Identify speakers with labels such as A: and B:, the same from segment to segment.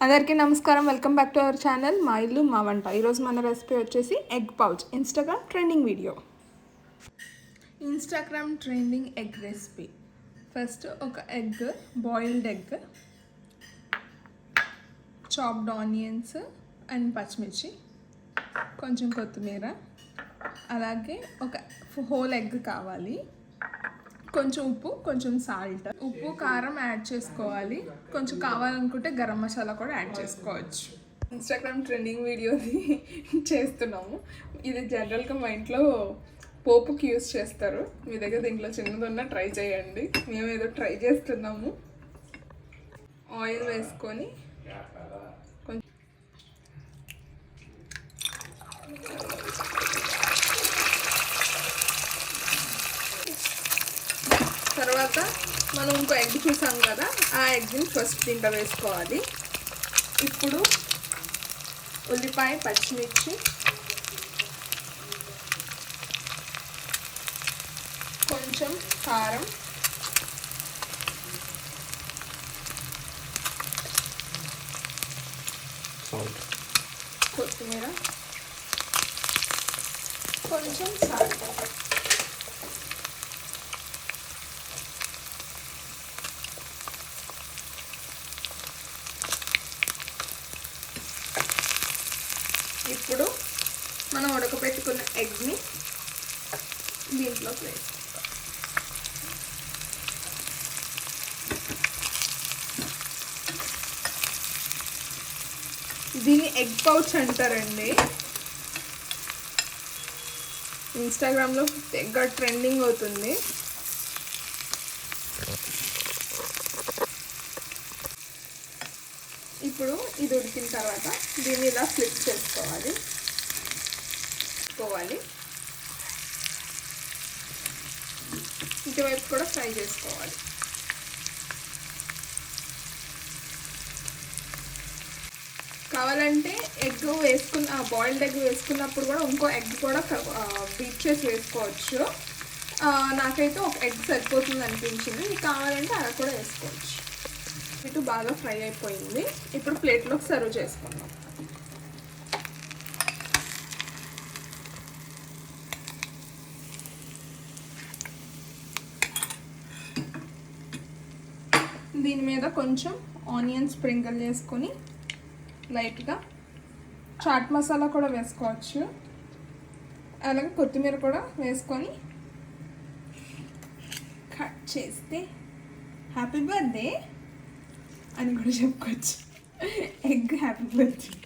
A: అందరికీ నమస్కారం. Welcome back to our channel మా ఇల్లు మా వంట. ఈరోజు మన రెసిపీ వచ్చేసి egg pouch, Instagram trending video. Instagram trending egg recipe. First ఒక egg, boiled egg, chopped onions and పచ్చిమిర్చి, కొంచెం కొత్తిమీర, అలాగే ఒక హోల్ ఎగ్ కావాలి, కొంచెం ఉప్పు, కొంచెం సాల్ట్. ఉప్పు కారం యాడ్ చేసుకోవాలి. కొంచెం కావాలనుకుంటే గరం మసాలా కూడా యాడ్ చేసుకోవచ్చు. ఇన్స్టాగ్రామ్ ట్రెండింగ్ వీడియోని చేస్తున్నాము. ఇది జనరల్గా మా ఇంట్లో పోపుకి యూస్ చేస్తారు. మీ దగ్గర దీంట్లో చిన్నది ఉన్నా ట్రై చేయండి. మేము ఏదో ట్రై చేస్తున్నాము. ఆయిల్ వేసుకొని తర్వాత మనం ఇంకో ఎగ్ చూసాం కదా, ఆ ఎగ్ని ఫస్ట్ దీంట్లో వేసుకోవాలి. ఇప్పుడు ఉల్లిపాయ, పచ్చిమిర్చి, కొంచెం కారం, కొత్తిమీర, కొంచెం సాల్ట్. ఇప్పుడు మనం ఉడకపెట్టుకున్న ఎగ్ని దీంట్లోకి వేస్తాం. దీన్ని ఎగ్ పౌచ్ అంటారండి. ఇన్స్టాగ్రామ్లో ఎగ్ ట్రెండింగ్ అవుతుంది. ఇప్పుడు ఇది ఉడికిన తర్వాత దీన్ని ఇలా ఫ్లిప్ చేసుకోవాలి. ఇటువైపు కూడా ఫ్రై చేసుకోవాలి. కావాలంటే ఎగ్ బాయిల్డ్ ఎగ్ వేసుకున్నప్పుడు కూడా ఇంకో ఎగ్ కూడా బీట్ చేసి వేసుకోవచ్చు. నాకైతే ఒక ఎగ్ సరిపోతుంది అనిపించింది. మీకు కావాలంటే అలా కూడా వేసుకోవచ్చు. ఇటు బాగా ఫ్రై అయిపోయింది. ఇప్పుడు ప్లేట్లోకి సర్వ్ చేసుకుందాం. దీని మీద కొంచెం ఆనియన్ స్ప్రింకిల్ చేసుకొని లైట్గా చాట్ మసాలా కూడా వేసుకోవచ్చు. అలాగే కొత్తిమీర కూడా వేసుకొని కట్ చేస్తే హ్యాపీ బర్త్డే అని కూడా చెప్పుకోవచ్చు. Egg happy birthday.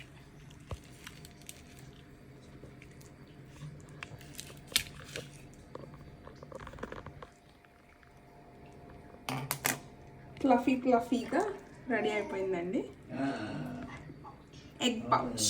A: ఫ్లఫీగా రెడీ అయిపోయిందండి ఎగ్ పౌచ్.